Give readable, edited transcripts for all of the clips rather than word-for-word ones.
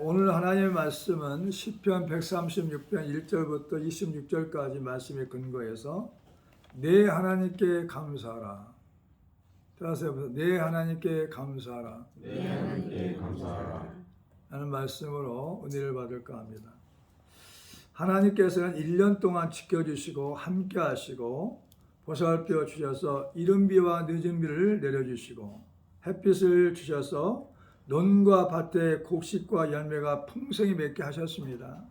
오늘 하나님의 말씀은 시편 136편 1절부터 26절까지 말씀에 근거해서 내 하나님께 감사하라. 따라서 해보세요. 내 하나님께 감사하라. 내 하나님께 감사하라. 라는 말씀으로 은혜를 받을까 합니다. 하나님께서는 1년 동안 지켜주시고 함께 하시고 보살펴 주셔서 이른 비와 늦은 비를 내려주시고 햇빛을 주셔서 논과 밭에 곡식과 열매가 풍성히 맺게 하셨습니다.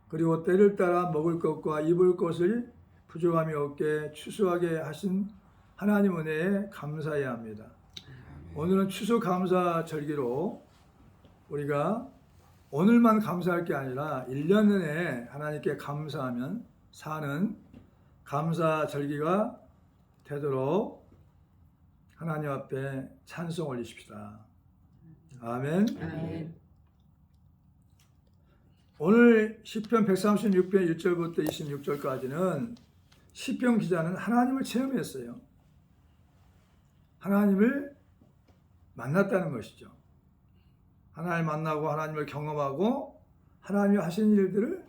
그리고 때를 따라 먹을 것과 입을 것을 부족함이 없게 추수하게 하신 하나님 은혜에 감사해야 합니다. 오늘은 추수감사절기로 우리가 오늘만 감사할 게 아니라 1년 내내 하나님께 감사하면 사는 감사절기가 되도록 하나님 앞에 찬송 올리십시다. 아멘. 아멘. 오늘 시편 136편 1절부터 26절까지는 시편 기자는 하나님을 체험했어요. 하나님을 만났다는 것이죠. 하나님을 만나고 하나님을 경험하고 하나님이 하신 일들을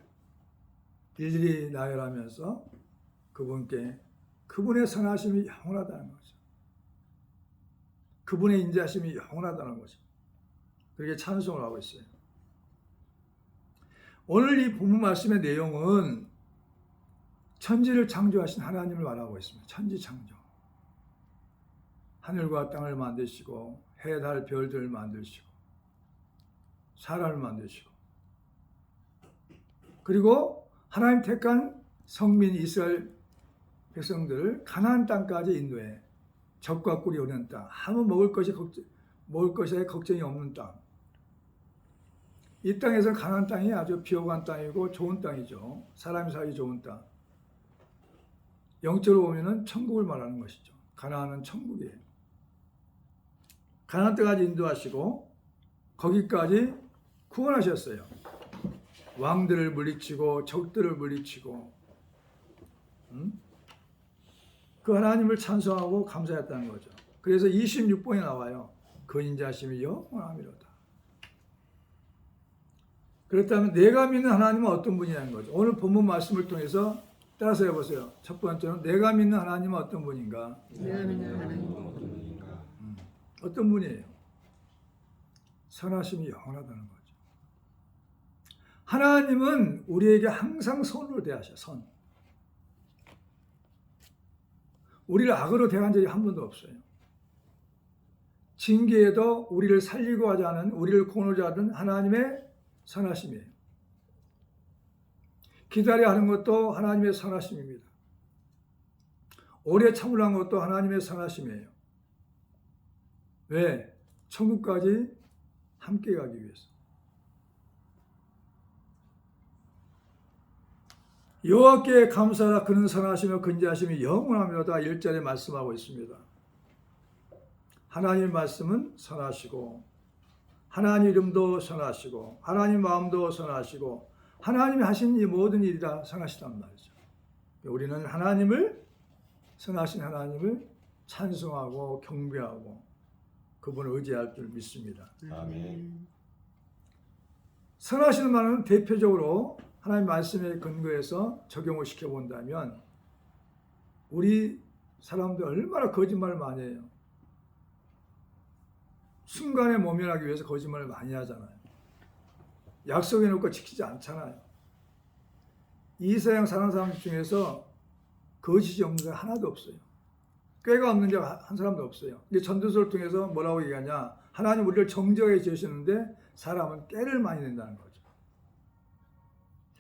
일일이 나열하면서 그분의 선하심이 영원하다는 거죠. 그분의 인자심이 영원하다는 거죠. 그렇게 찬송을 하고 있어요. 오늘 이 본문 말씀의 내용은 천지를 창조하신 하나님을 말하고 있습니다. 천지 창조. 하늘과 땅을 만드시고 해, 달, 별들을 만드시고 사람을 만드시고 그리고 하나님 택한 성민 이스라엘 백성들을 가나안 땅까지 인도해 적과 꿀이 흐르는 땅, 아무 먹을 것에 걱정이 없는 땅. 이 땅에서 가나안 땅이 아주 비옥한 땅이고 좋은 땅이죠. 사람이 살기 좋은 땅. 영적으로 보면은 천국을 말하는 것이죠. 가나안은 천국이에요. 가나안 땅까지 인도하시고 거기까지 구원하셨어요. 왕들을 물리치고 적들을 물리치고 그 하나님을 찬송하고 감사했다는 거죠. 그래서 26번에 나와요. 그 인자심이 영원하미로다. 그렇다면 내가 믿는 하나님은 어떤 분이냐는 거죠. 오늘 본문 말씀을 통해서 따라서 해보세요. 첫 번째는 내가 믿는 하나님은 어떤 분인가? 내가 믿는 하나님은 어떤 분인가? 어떤 분이에요? 선하심이 영원하다는 거죠. 하나님은 우리에게 항상 선으로 대하셔. 선. 우리를 악으로 대한 적이 한 번도 없어요. 징계에도 우리를 살리고 하지 않은, 우리를 고노자 하던 하나님의 선하심이에요. 기다려 하는 것도 하나님의 선하심입니다. 오래 참으란 것도 하나님의 선하심이에요. 왜? 천국까지 함께 가기 위해서. 여호와께 감사하라. 그는 선하시며 근자하심이 영원하며다. 1절에 말씀하고 있습니다. 하나님의 말씀은 선하시고 하나님 이름도 선하시고 하나님 마음도 선하시고 하나님이 하신 이 모든 일이 다 선하시단 말이죠. 우리는 하나님을 선하신 하나님을 찬송하고 경배하고 그분을 의지할 줄 믿습니다. 아멘. 선하시는 말은 대표적으로 하나님 말씀에 근거해서 적용을 시켜본다면 우리 사람들 얼마나 거짓말을 많이 해요. 순간에 모면하기 위해서 거짓말을 많이 하잖아요. 약속해놓고 지키지 않잖아요. 이 세상 사는 사람 중에서 거짓이 없는 게 하나도 없어요. 꾀가 없는 자가 한 사람도 없어요. 이게 전도서를 통해서 뭐라고 얘기하냐. 하나님 우리를 정직하게 지으시는데 사람은 꾀를 많이 낸다는 거죠.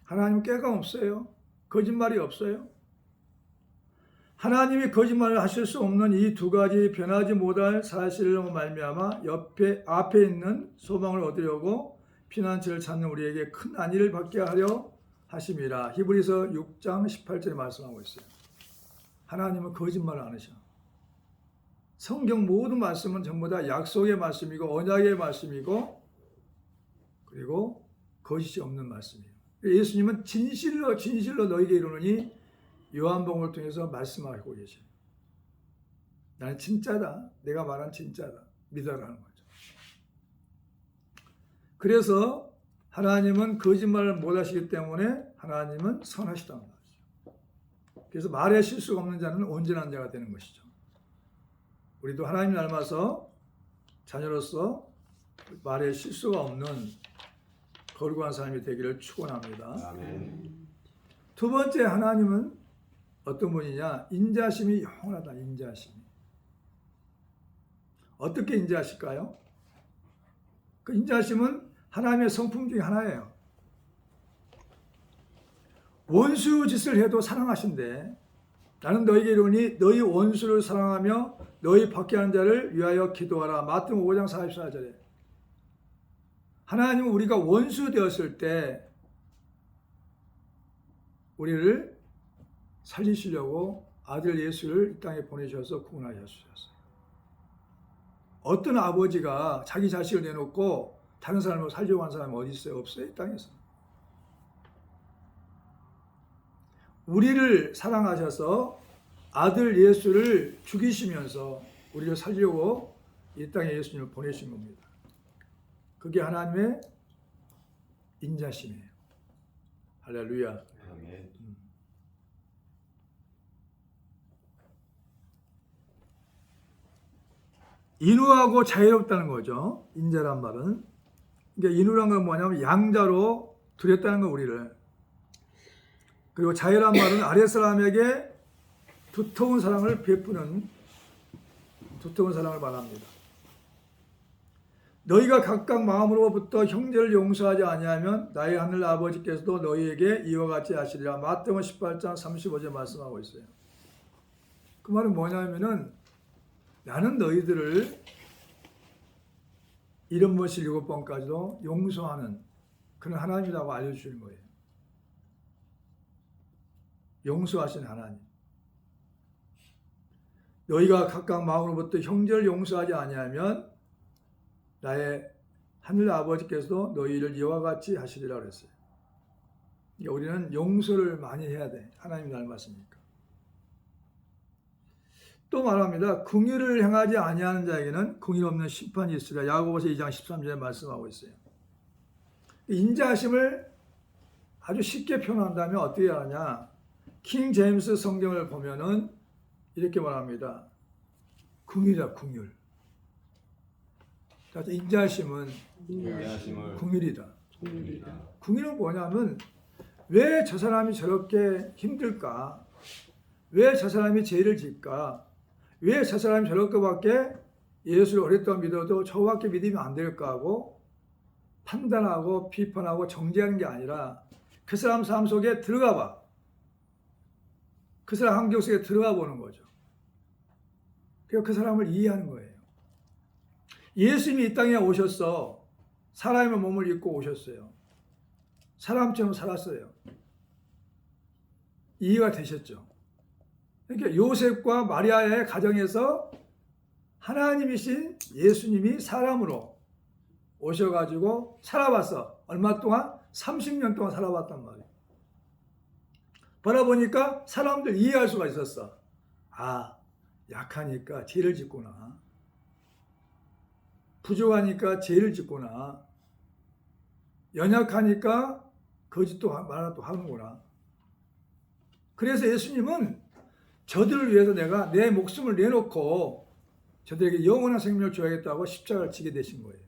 하나님은 꾀가 없어요. 거짓말이 없어요. 하나님이 거짓말을 하실 수 없는 이 두 가지 변하지 못할 사실로 말미암아 앞에 있는 소망을 얻으려고 피난처를 찾는 우리에게 큰 안위를 받게 하려 하심이라. 히브리서 6장 18절에 말씀하고 있어요. 하나님은 거짓말을 안 하셔. 성경 모든 말씀은 전부 다 약속의 말씀이고 언약의 말씀이고 그리고 거짓이 없는 말씀이에요. 예수님은 진실로 너에게 이르노니 요한복음을 통해서 말씀하고 계셔요. 나는 진짜다. 내가 말한 진짜다. 믿어라는 거죠. 그래서 하나님은 거짓말을 못하시기 때문에 하나님은 선하시다는 거죠. 그래서 말에 실수가 없는 자는 온전한 자가 되는 것이죠. 우리도 하나님 닮아서 자녀로서 말에 실수가 없는 거룩한 사람이 되기를 축원합니다. 아멘. 두 번째, 하나님은 어떤 분이냐? 인자심이 영원하다. 인자심이. 어떻게 인자하실까요? 그 인자심은 하나님의 성품 중에 하나예요. 원수 짓을 해도 사랑하신대. 나는 너에게 이르노니 너희 원수를 사랑하며 너희 박해하는 자를 위하여 기도하라. 마태복음 5장 44절에. 하나님은 우리가 원수 되었을 때 우리를 살리시려고 아들 예수를 이 땅에 보내셔서 구원하셨어요. 어떤 아버지가 자기 자식을 내놓고 다른 사람을 살려고 한 사람이 어디 있어요? 없어요, 이 땅에서. 우리를 사랑하셔서 아들 예수를 죽이시면서 우리를 살려고 이 땅에 예수님을 보내신 겁니다. 그게 하나님의 인자심이에요. 할렐루야. 아멘. 인후하고 자유롭다는 거죠. 인자란 말은. 그러니까 인후란 건 뭐냐면 양자로 두렸다는 거, 우리를. 그리고 자유란 말은 아랫사람에게 두터운 사랑을 베푸는 두터운 사랑을 말합니다. 너희가 각각 마음으로부터 형제를 용서하지 아니하면 나의 하늘 아버지께서도 너희에게 이와 같이 하시리라. 마태복음 18장 35절 말씀하고 있어요. 그 말은 뭐냐면은 나는 너희들을 70번 7번까지도 용서하는 그런 하나님이라고 알려주시는 거예요. 용서하신 하나님. 너희가 각각 마음으로부터 형제를 용서하지 아니하면 나의 하늘 아버지께서도 너희를 이와 같이 하시리라 그랬어요. 그러니까 우리는 용서를 많이 해야 돼. 하나님 닮았으니까. 또 말합니다. 긍휼을 행하지 아니하는 자에게는 긍휼 없는 심판이 있으리라. 야고보서 2장 13절에 말씀하고 있어요. 인자하심을 아주 쉽게 표현한다면 어떻게 하냐? 킹 제임스 성경을 보면은 이렇게 말합니다. 긍휼이다, 긍휼. 인자하심은 인자하심을 긍휼이다. 긍휼이다. 긍휼은 뭐냐면 왜 저 사람이 저렇게 힘들까? 왜 저 사람이 죄를 짓까? 왜 저 사람이 저렇게밖에 예수를 오랫동안 믿어도 저밖에 믿으면 안 될까 하고 판단하고 비판하고 정죄하는 게 아니라 그 사람 삶 속에 들어가 봐. 그 사람 환경 속에 들어가 보는 거죠. 그래서 그 사람을 이해하는 거예요. 예수님이 이 땅에 오셨어. 사람의 몸을 입고 오셨어요. 사람처럼 살았어요. 이해가 되셨죠? 그러니까 요셉과 마리아의 가정에서 하나님이신 예수님이 사람으로 오셔가지고 살아봤어. 얼마 동안? 30년 동안 살아봤단 말이에요. 바라보니까 사람들 이해할 수가 있었어. 아, 약하니까 죄를 짓구나. 부족하니까 죄를 짓구나. 연약하니까 거짓도 말도 하는구나. 그래서 예수님은 저들을 위해서 내가 내 목숨을 내놓고 저들에게 영원한 생명을 줘야겠다고 십자가를 지게 되신 거예요.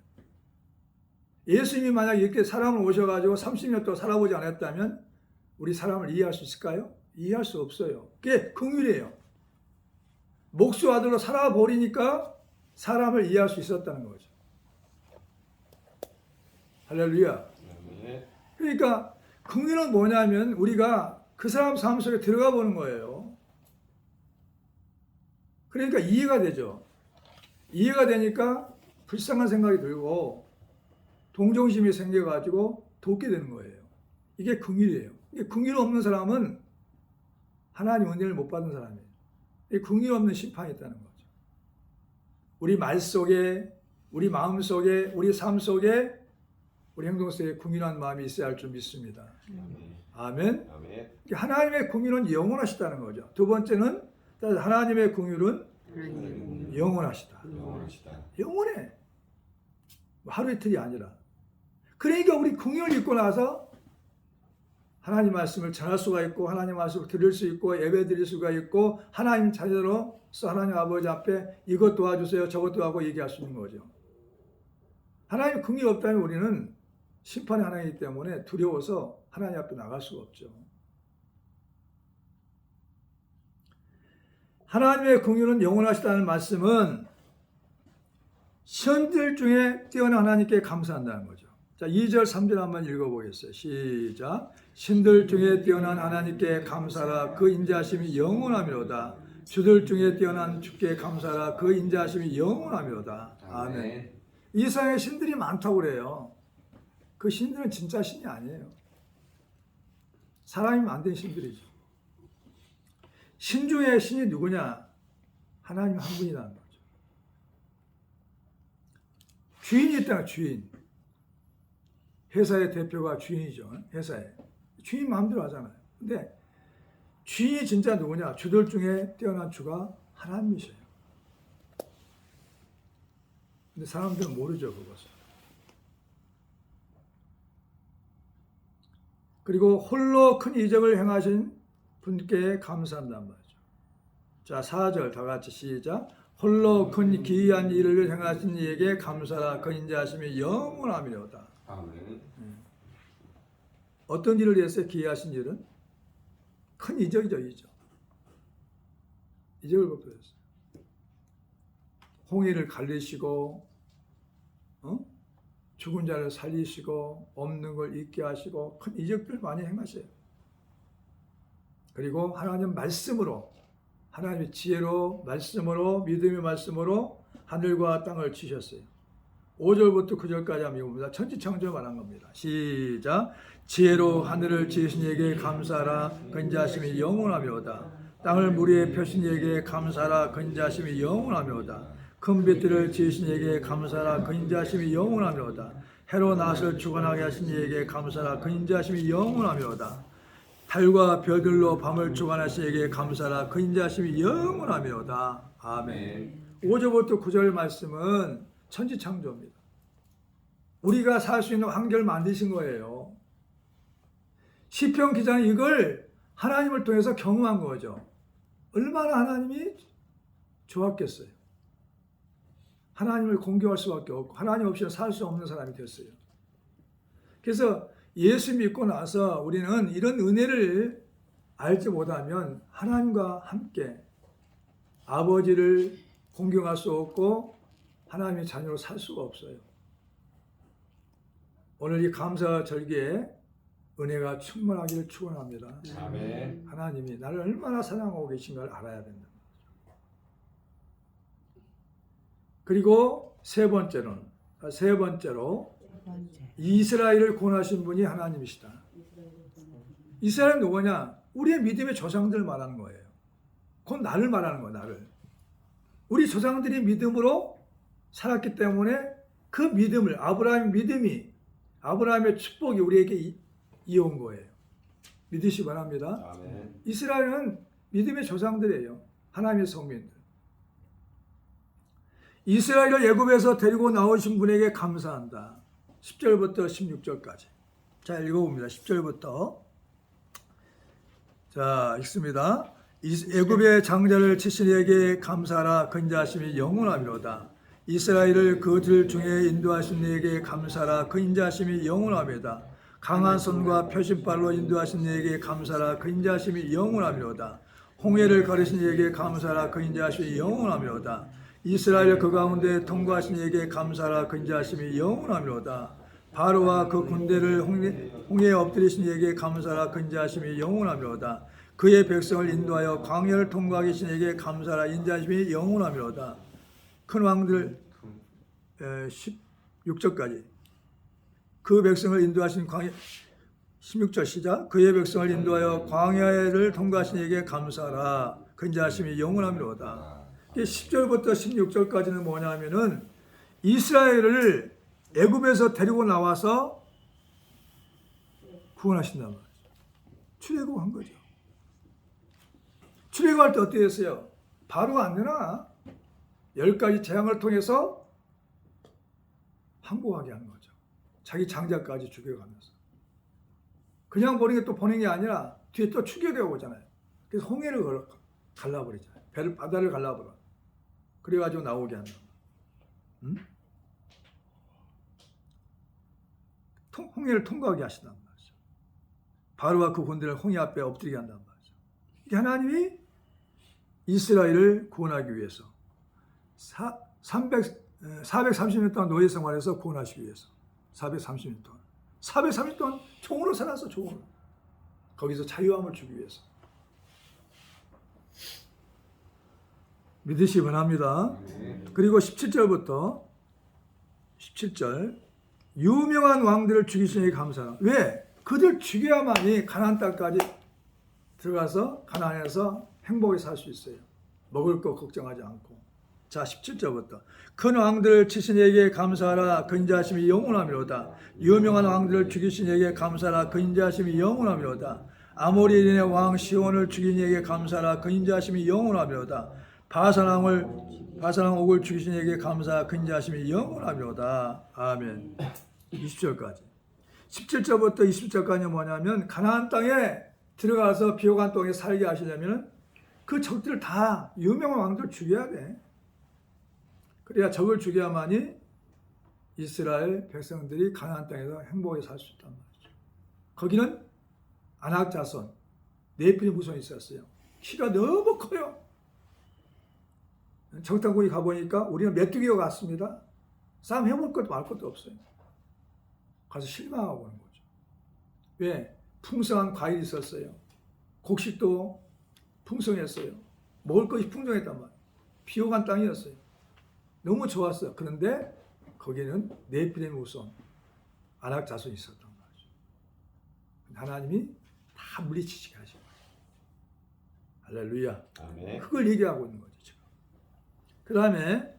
예수님이 만약 이렇게 사람을 오셔가지고 30년 동안 살아보지 않았다면 우리 사람을 이해할 수 있을까요? 이해할 수 없어요. 그게 긍휼이에요. 목수 아들로 살아버리니까 사람을 이해할 수 있었다는 거죠. 할렐루야. 그러니까 긍휼은 뭐냐면 우리가 그 사람 삶 속에 들어가 보는 거예요. 그러니까 이해가 되죠. 이해가 되니까 불쌍한 생각이 들고 동정심이 생겨가지고 돕게 되는 거예요. 이게 긍휼이에요. 긍휼 없는 사람은 하나님 은혜를 못 받은 사람이에요. 긍휼 없는 심판이 있다는 거죠. 우리 말 속에, 우리 마음 속에, 우리 삶 속에, 우리 행동 속에 긍휼한 마음이 있어야 할 줄 믿습니다. 아멘. 아멘. 하나님의 긍휼은 영원하시다는 거죠. 두 번째는 하나님의 긍휼은 영원하시다. 영원하시다. 영원해. 하루 이틀이 아니라. 그러니까 우리 긍휼을 입고 나서 하나님 말씀을 전할 수가 있고 하나님 말씀을 들을 수 있고 예배 드릴 수가 있고 하나님 자녀로서 하나님 아버지 앞에 이것 도와주세요 저것 하고 얘기할 수 있는 거죠. 하나님 긍휼이 없다면 우리는 심판의 하나님이기 때문에 두려워서 하나님 앞에 나갈 수가 없죠. 하나님의 긍휼은 영원하시다는 말씀은 신들 중에 뛰어난 하나님께 감사한다는 거죠. 자, 2절 3절 한번 읽어보겠어요. 시작. 신들 중에 뛰어난 하나님께 감사라. 그 인자하심이 영원하미로다. 주들 중에 뛰어난 주께 감사라. 그 인자하심이 영원하미로다. 아멘. 이 세상에 신들이 많다고 그래요. 그 신들은 진짜 신이 아니에요. 사람이 만든 신들이죠. 신 중에 신이 누구냐? 하나님 한 분이라는 거죠. 주인이 있다는 주인. 회사의 대표가 주인이죠. 회사에. 주인 마음대로 하잖아요. 근데 주인이 진짜 누구냐? 주들 중에 뛰어난 주가 하나님이셔요. 근데 사람들은 모르죠, 그것을. 그리고 홀로 큰 이적을 행하신 분께 감사한단 말이죠. 자, 4절 다 같이 시작. 홀로 큰 기이한 일을 행하신 이에게 감사라. 그 인자하심이 영원하미로다. 아멘. 어떤 일을 했어요? 기이하신 일은? 큰 이적이죠, 이적. 이적을 베풀었어요. 홍해를 갈리시고, 죽은 자를 살리시고, 없는 걸 있게 하시고, 큰 이적들 많이 행하셔요. 그리고 하나님 말씀으로, 하나님의 지혜로, 말씀으로, 믿음의 말씀으로 하늘과 땅을 치셨어요. 5절부터 9절까지 하면 이겁니다. 천지창조 말한 겁니다. 시작. 지혜로 하늘을 지으신 이에게 감사하라. 그 인자하심이 영원하며오다. 땅을 물 위에 펴신 이에게 감사하라. 그 인자하심이 영원하며오다. 큰 빛들을 지으신 이에게 감사하라. 그 인자하심이 영원하며오다. 해로 낫을 주관하게 하신 이에게 감사하라. 그 인자하심이 영원하며오다. 달과 별들로 밤을 주관하신 이에게 감사하라. 그 인자하심이 영원하며오다. 아멘. 5절부터 9절 말씀은 천지창조입니다. 우리가 살 수 있는 환경을 만드신 거예요. 시편 기자는 이걸 하나님을 통해서 경험한 거죠. 얼마나 하나님이 좋았겠어요. 하나님을 공경할 수밖에 없고 하나님 없이는 살 수 없는 사람이 됐어요. 그래서 예수 믿고 나서 우리는 이런 은혜를 알지 못하면 하나님과 함께 아버지를 공경할 수 없고 하나님의 자녀로 살 수가 없어요. 오늘 이 감사 절기에 은혜가 충만하기를 축원합니다. 아멘. 하나님이 나를 얼마나 사랑하고 계신가를 알아야 된다. 그리고 세 번째로 이스라엘을 구원하신 분이 하나님이시다. 이스라엘은 누구냐? 우리의 믿음의 조상들 말하는 거예요. 그건 나를 말하는 거야, 나를. 우리 조상들이 믿음으로 살았기 때문에 그 믿음을, 아브라함의 믿음이, 아브라함의 축복이 우리에게 이어온 거예요. 믿으시 바랍니다. 아멘. 이스라엘은 믿음의 조상들이에요. 하나님의 성민들. 이스라엘을 애굽에서 데리고 나오신 분에게 감사한다. 10절부터 16절까지. 자, 읽어봅니다. 10절부터. 자, 읽습니다. 애굽의 장자를 치신 이에게 감사하라. 그 인자하심이 영원하미로다. 이스라엘을 그들 중에 인도하신 이에게 감사하라. 그 인자하심이 영원하미로다. 강한 손과 표신발로 인도하신 이에게 감사하라. 그 인자하심이 영원하미로다. 홍해를 가르신 이에게 감사하라. 그 인자하심이 영원하미로다. 이스라엘 그 가운데 통과하신 이에게 감사하라. 그 인자하심이 영원하미로다. 바로와 그 군대를 홍해에 엎드리신 이에게 감사하라. 그 인자하심이 영원하미로다. 그의 백성을 인도하여 광야를 통과하게 하신 이에게 감사하라. 인자하심이 영원하미로다. 큰 왕들 16절까지 그 백성을 인도하신 광야 16절 시작. 그의 백성을 인도하여 광야를 통과하신 이에게 감사하라. 그 인자하심이 영원하미로다. 10절부터 16절까지는 뭐냐면은 이스라엘을 애굽에서 데리고 나와서 구원하신단 말이에요. 출애굽한 거죠. 출애굽할 때 어떻게 했어요? 바로 안 되나? 10가지 재앙을 통해서 항복하게 하는 거죠. 자기 장자까지 죽여가면서. 그냥 보는 게 또 보는 게 아니라 뒤에 또 추격해 오잖아요. 그래서 홍해를 갈라버리잖아요. 바다를 갈라버려. 그래가지고 나오게 한다. 응? 홍해를 통과하게 하신단 말이죠. 바로와 그 군대를 홍해 앞에 엎드리게 한단 말이죠. 이게 하나님이 이스라엘을 구원하기 위해서 430년 동안 노예 생활에서 구원하시기 위해서 430년 동안 430년 동안 종으로 살았어. 종으로. 거기서 자유함을 주기 위해서. 믿으시기 바랍니다. 그리고 17절부터 17절 유명한 왕들을 죽이시니 감사하라. 왜? 그들 죽여야만이 가나안 땅까지 들어가서 가나안에서 행복히 살 수 있어요. 먹을 거 걱정하지 않고. 자 17절부터 큰 왕들을 치신 이에게 감사하라. 그 인자하심이 영원하미로다. 유명한 왕들을 죽이신 이에게 감사하라. 그 인자하심이 영원하미로다. 아모리인의 왕 시온을 죽인 이에게 감사하라. 그 인자하심이 영원하미로다. 바산 왕 옥을 죽이신 이에게 감사하라. 그 인자하심이 영원하미로다. 아멘. 20절까지. 17절부터 20절까지 뭐냐면 가나안 땅에 들어가서 비옥한 땅에 살게 하시려면 그 적들을 다 유명한 왕들 죽여야 돼. 그래야 적을 죽여야만이 이스라엘 백성들이 가나안 땅에서 행복하게 살 수 있단 말이죠. 거기는 아낙 자손, 네피림 후손이 있었어요. 키가 너무 커요. 정탐꾼이 가보니까 우리는 메뚜기와 같습니다. 싸움 해볼 것도 말 것도 없어요. 가서 실망하고 오는 거죠. 왜? 풍성한 과일이 있었어요. 곡식도 풍성했어요. 먹을 것이 풍성했단 말이에요. 비옥한 땅이었어요. 너무 좋았어요. 그런데 거기에는 네피림 후손, 아낙 자손이 있었단 말이죠. 하나님이 다 물리치시게 하신 거예요. 할렐루야. 아멘. 그걸 얘기하고 있는 거죠. 지금. 그 다음에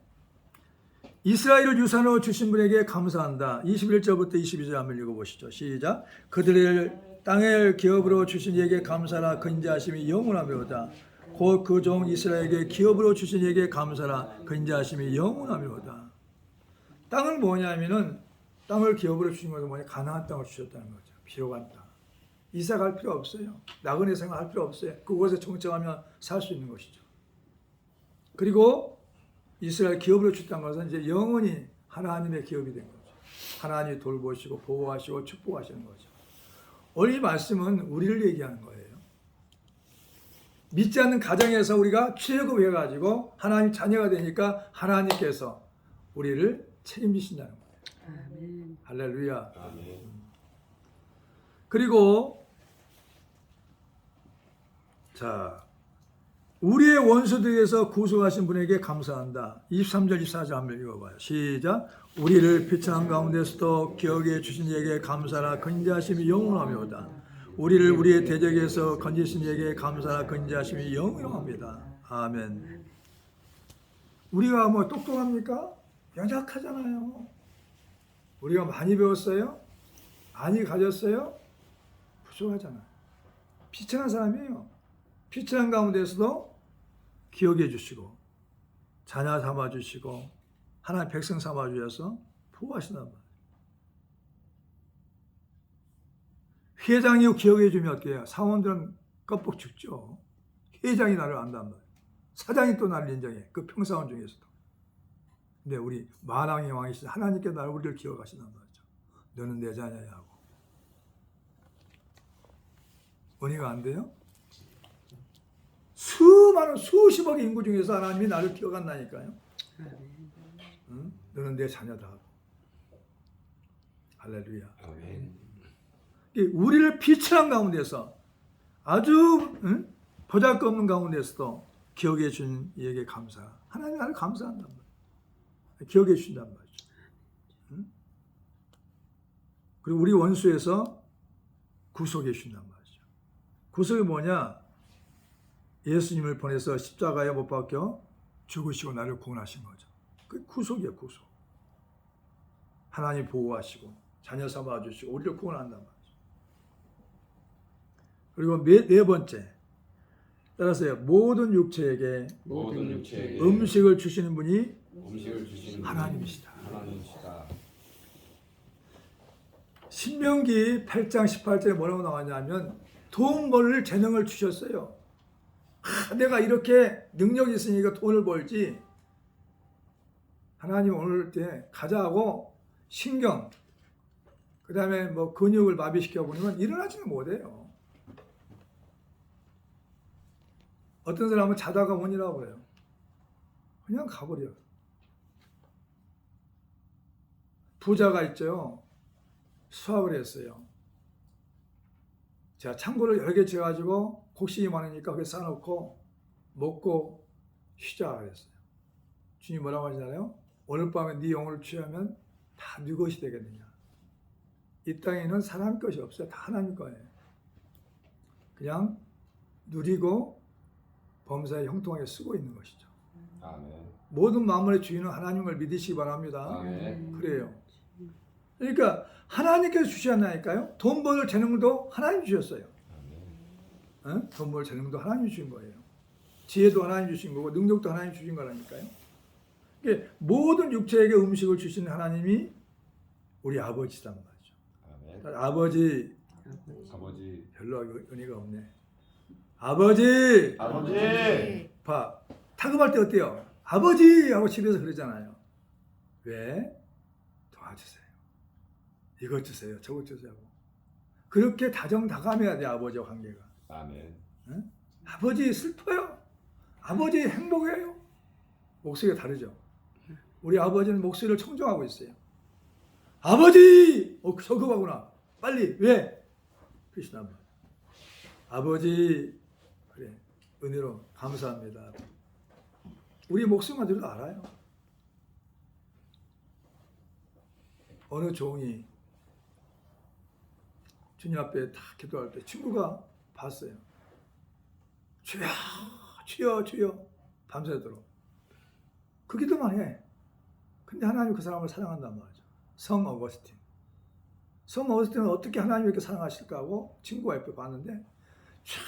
이스라엘을 유산으로 주신 분에게 감사한다. 21절부터 22절 한번 읽어보시죠. 시작. 그들을 땅을 기업으로 주신 이에게 감사라. 그 인자하심이 영원하미로다. 곧 그 종 이스라엘에게 기업으로 주신 이에게 감사라. 그 인자하심이 영원하미로다. 땅은 뭐냐면은 땅을 기업으로 주신 것은 뭐냐? 가나안 땅을 주셨다는 거죠. 비옥한 땅. 이사 갈 필요 없어요. 나그네 생활할 필요 없어요. 그곳에 정착하면 살 수 있는 것이죠. 그리고 이스라엘 기업으로 주셨다는 것은 이제 영원히 하나님의 기업이 된 거죠. 하나님이 돌보시고 보호하시고 축복하시는 거죠. 오늘 이 말씀은 우리를 얘기하는 거예요. 믿지 않는 가정에서 우리가 취업해가지고 하나님 자녀가 되니까 하나님께서 우리를 책임지신다는 거예요. 아멘. 할렐루야. 아멘. 그리고 자 우리의 원수들에게서 구속하신 분에게 감사한다. 23절 24절 한번 읽어봐요. 시작. 우리를 비천한 가운데서도 기억해 주신 이에게 감사라. 그 인자하심이 영원하미로다. 우리를 우리의 대적에서 건지신 이에게 감사라. 그 인자하심이 영원합니다. 아멘. 우리가 뭐 똑똑합니까? 연약하잖아요. 우리가 많이 배웠어요? 많이 가졌어요? 부족하잖아요. 비천한 사람이에요. 비천한 가운데서도 기억해 주시고 자녀 삼아 주시고 하나님 백성 삼아 주셔서 보호하신단 말이에요. 회장이 기억해 주면 어떻게 해요? 사원들은 껍벅 죽죠. 회장이 나를 안단 말이에요. 사장이 또 나를 인정해. 그 평사원 중에서도. 근데 우리 만왕의 왕이신 하나님께 나를 우리를 기억하신단 말이죠. 너는 내 자녀야 하고. 은혜가 안 돼요? 수많은 수십억의 인구 중에서 하나님이 나를 기억한다니까요. 응? 너는 내 자녀다 하고. 할렐루야. 아멘. 우리를 비천한 가운데서 아주 보잘것없는 가운데서도 기억해 준 이에게 감사. 하나님 나를 감사한단 말이에요. 기억해 주신단 말이죠. 응? 그리고 우리 원수에서 구속해 주신단 말이죠. 구속이 뭐냐? 예수님을 보내서 십자가에 못 박혀 죽으시고 나를 구원하신 거죠. 그 구속이에요, 구속. 하나님 보호하시고 자녀 삼아 주시고 우리를 구원한단 말이죠. 그리고 네 번째, 따라서요. 모든 육체에게 음식을 주시는 분이 음식을 주시는 하나님이시다. 하나님이시다. 신명기 8장 18절에 뭐라고 나왔냐면 돈 벌 재능을 주셨어요. 내가 이렇게 능력이 있으니까 돈을 벌지. 하나님 오늘 때 가자고 신경, 그 다음에 뭐 근육을 마비시켜 보면 일어나지는 못해요. 어떤 사람은 자다가 못 일어나고 그래요. 그냥 가버려요. 부자가 있죠. 수학을 했어요. 제가 창고를 여러 개 지어가지고 곡식이 많으니까 거기 쌓아놓고 먹고 쉬자 그랬어요. 주님 뭐라고 하시나요? 오늘 밤에 네 영혼을 취하면 다 네 것이 되겠느냐. 이 땅에는 사람 것이 없어요. 다 하나님 거예요. 그냥 누리고 범사에 형통하게 쓰고 있는 것이죠. 아멘. 모든 만물의 주인은 하나님을 믿으시기 바랍니다. 아멘. 그래요. 그러니까 하나님께서 주셨나니까요. 돈 벌 재능도 하나님 주셨어요. 아멘. 돈 벌 재능도 하나님 주신 거예요. 지혜도 하나님 주신 거고 능력도 하나님 주신 거라니까요. 그러니까 모든 육체에게 음식을 주신 하나님이 우리 아버지란 말이죠. 아멘. 아버지 아버지. 별로 의미가 없네. 아버지 아버지. 봐. 타급할 때 어때요? 아버지 하고 집에서 그러잖아요. 왜? 도와주세요. 이것 주세요. 저것 주세요. 그렇게 다정다감해야 돼. 아버지와 관계가. 아멘. 응? 아버지 슬퍼요. 아버지 행복해요. 목소리가 다르죠. 우리 아버지는 목소리를 청정하고 있어요. 아버지! 서급하구나. 빨리. 왜? 그러시나 봐. 아버지 그래. 은혜로 감사합니다. 우리 목소리만 들어도 알아요. 어느 종이 주님 앞에 다 기도할 때 친구가 봤어요. 주여, 주여, 주여 밤새도록 그 기도만 해. 근데 하나님 그 사람을 사랑한단 말이죠. 성 어거스틴. 성 어거스틴은 어떻게 하나님 이렇게 사랑하실까 하고 친구가 옆에 봤는데 촥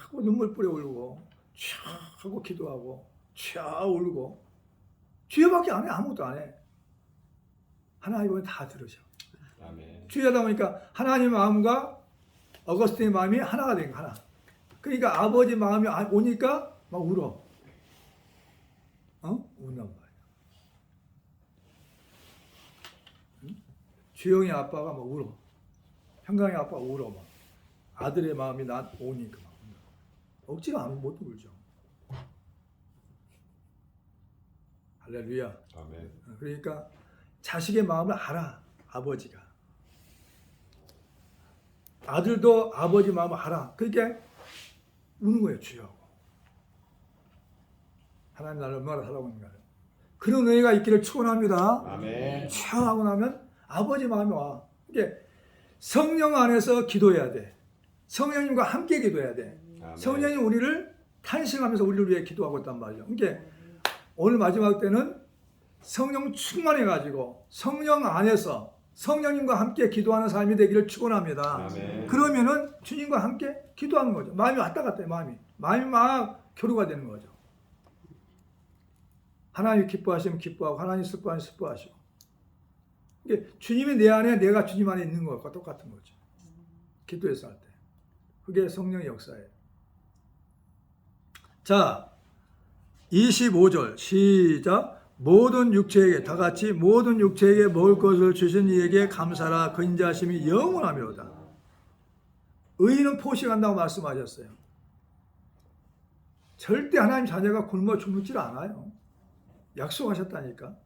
하고 눈물 뿌려 울고 촥 하고 기도하고 촥 울고 주여밖에 안 해. 아무것도 안 해. 하나님은 다 들으셔. 아멘. 주여다 보니까 하나님의 마음과 어거스틴의 마음이 하나가 된 거야. 하나. 그러니까 아버지 마음이 오니까 막 울어. 운단 말이야. 응? 주영이 아빠가 막 울어. 형광이 아빠가 울어 막. 아들의 마음이 나 오니까 막. 억지로 안 못 울죠. 할렐루야. 아멘. 그러니까 자식의 마음을 알아. 아버지가. 아들도 아버지 마음을 알아. 그러니까 우는 거예요. 주여. 하나님 나를 얼마나 사랑하는가요. 그런 은혜가 있기를 축원합니다. 아멘. 하고 나면 아버지 마음이 와. 그러니까 성령 안에서 기도해야 돼. 성령님과 함께 기도해야 돼. 아멘. 성령이 우리를 탄식하면서 우리를 위해 기도하고 있단 말이에요. 그러니까 오늘 마지막 때는 성령 충만해가지고 성령 안에서 성령님과 함께 기도하는 삶이 되기를 축원합니다. 아멘. 그러면은 주님과 함께 기도하는 거죠. 마음이 왔다 갔다 해요. 마음이 막 교류가 되는 거죠. 하나님 기뻐하시면 기뻐하고 하나님 슬퍼하시면 슬퍼하시고. 이게 주님이 내 안에 내가 주님 안에 있는 것과 똑같은 거죠. 기도해서 할 때. 그게 성령의 역사예요. 자, 25절 시작. 모든 육체에게 다 같이 모든 육체에게 먹을 것을 주신 이에게 감사라. 그 인자하심이 영원하며다. 의인은 포식한다고 말씀하셨어요. 절대 하나님 자녀가 굶어 죽지를 않아요. 약속하셨다니까.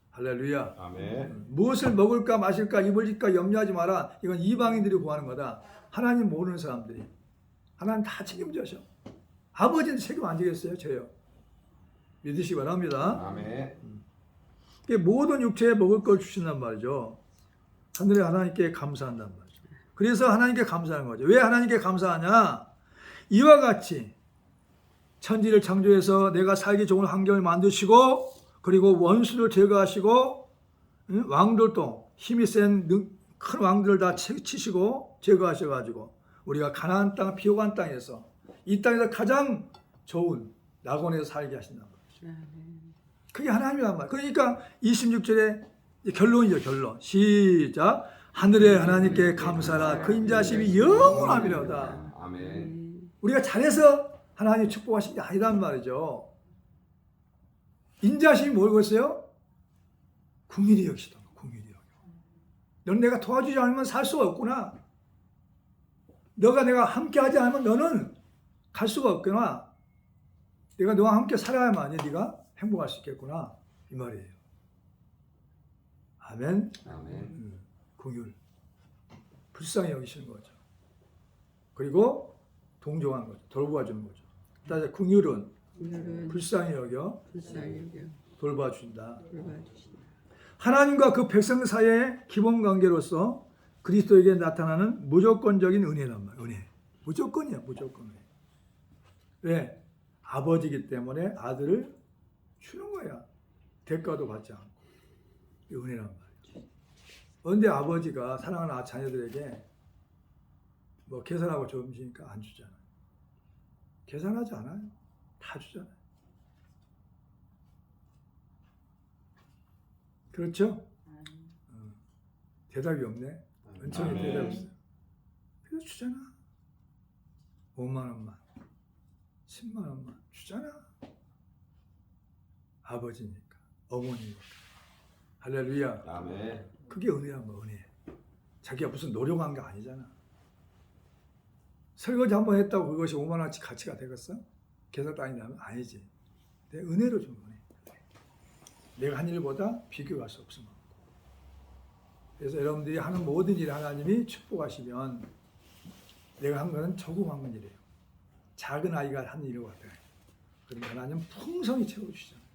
할렐루야. 아멘. 무엇을 먹을까 마실까 입을까 염려하지 마라. 이건 이방인들이 구하는 거다. 하나님 모르는 사람들이. 하나님 다 책임져셔. 아버지는 책임 안 지겠어요? 저요. 믿으시기 바랍니다. 아멘. 모든 육체에 먹을 걸 주신단 말이죠. 하늘의 하나님께 감사한단 말이죠. 그래서 하나님께 감사하는 거죠. 왜 하나님께 감사하냐? 이와 같이 천지를 창조해서 내가 살기 좋은 환경을 만드시고 그리고 원수를 제거하시고 왕들도 힘이 센 큰 왕들을 다 치시고 제거하셔가지고 우리가 가나안 땅 비옥한 땅에서 이 땅에서 가장 좋은 낙원에서 살게 하신단 말이죠. 그게 하나님이란 말이에요. 그러니까 26절에 결론이죠. 결론. 시작. 하늘의 하나님께 감사라. 그 인자심이 영원하미로다. 아멘. 우리가 잘해서 하나님 축복하신 게 아니란 말이죠. 인자심이 뭐겠어요? 긍휼히 여기시던 거, 긍휼히 여겨. 너는 내가 도와주지 않으면 살 수가 없구나. 내가 함께 하지 않으면 너는 갈 수가 없구나. 내가 너와 함께 살아야만이 네가 행복할 수 있겠구나. 이 말이에요. 아멘. 아멘. 긍휼. 불쌍히 여기시는 거죠. 그리고 동정하는 거죠. 돌봐주는 거죠. 따라서 긍휼은 불쌍히 여겨 돌봐준다. 하나님과 그 백성 사이의 기본 관계로서 그리스도에게 나타나는 무조건적인 은혜란 말이에요. 은혜. 무조건이야, 무조건. 왜? 아버지이기 때문에 아들을 주는 거야. 대가도 받지 않고. 이 은혜란 말이에요. 그런데 아버지가 사랑하는 자녀들에게 뭐 계산하고 좀 주니까 안 주잖아요. 계산하지 않아요. 다 주잖아요. 그렇죠? 대답이 없네. 은총이 아멘. 대답이 없어요. 그래서 주잖아. 5만 원만, 10만 원만 주잖아. 아버지니까, 어머니니까. 할렐루야. 아멘. 그게 은혜란 거야, 은혜. 자기가 무슨 노력한 게 아니잖아. 설거지 한 번 했다고 그것이 5만 원어치 가치가 되겠어? 계산 따지냐면 아니지. 내 은혜로 준 거네. 내가 한 일보다 비교할 수 없어. 그래서 여러분들이 하는 모든 일 하나님이 축복하시면 내가 한 거는 조그만 일이에요. 작은 아이가 하는 일과 같아요. 그러면 하나님 풍성히 채워주시잖아요.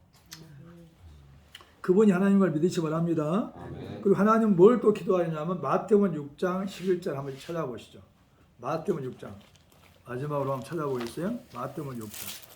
그분이 하나님을 믿으시 바랍니다. 아멘. 그리고 하나님 뭘 또 기도하냐면 마태복음 6장 11절 한번 찾아보시죠. 마태복음 6장 마지막으로 한번 찾아보겠어요. 마태복음 6장.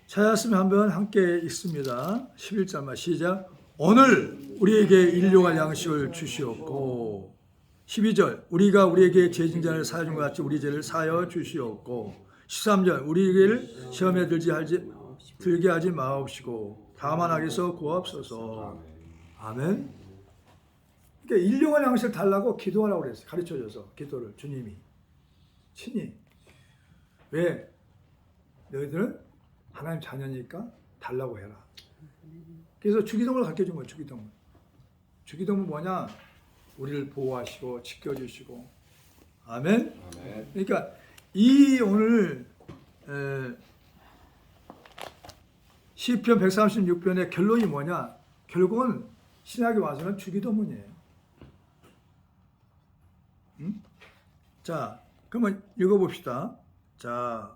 찾았으면 한번 함께 읽습니다. 11절만 시작. 오늘 우리에게 일용할 양식을 주시옵고 12절 우리가 우리에게 죄진자를 사하여 준 것 같이 우리 죄를 사하여 주시옵고 13절 우리를 시험에 들게 하지 마옵시고 다만 악에서 구하옵소서. 아멘. 그러니까 일용할 양식을 달라고 기도하라고 그랬어요. 가르쳐줘서 기도를 주님이 친히. 왜? 너희들은 하나님 자녀니까 달라고 해라. 그래서 주기도문을 가르쳐준 거예요. 주기도문. 주기도문 뭐냐? 우리를 보호하시고 지켜주시고. 아멘. 아멘. 그러니까 이 오늘 시편 136편의 결론이 뭐냐? 결국은 신약에 와서는 주기도문이에요. 응? 자, 그러면 읽어봅시다. 자,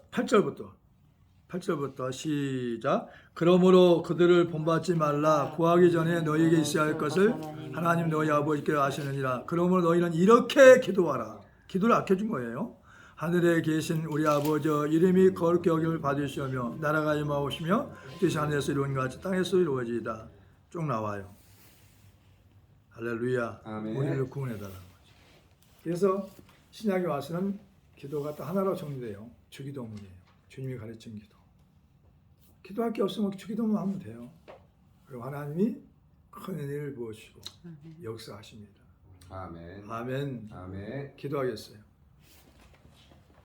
8절부터 시작. 그러므로 그들을 본받지 말라. 구하기 전에 너희에게 있어야 할 것을 하나님 너희 아버지께 아시느니라. 그러므로 너희는 이렇게 기도하라. 기도를 아껴준 거예요. 하늘에 계신 우리 아버지 이름이 거룩히 여김을 받으시오며 나라가 임하오시며 뜻이 하늘에서 이루어진 것 같이 땅에서 이루어지이다. 쭉 나와요. 할렐루야. 아멘. 우리를 구원해달라는 거죠. 그래서 신약에 와서는 기도가 또 하나로 정리돼요. 주기도문이에요. 주님이 가르친 기도. 기도할 게 없으면 주기도문 하면 돼요. 그리고 하나님이 큰 은혜를 부어주시고 역사하십니다. 아멘. 아멘. 아멘. 기도하겠어요.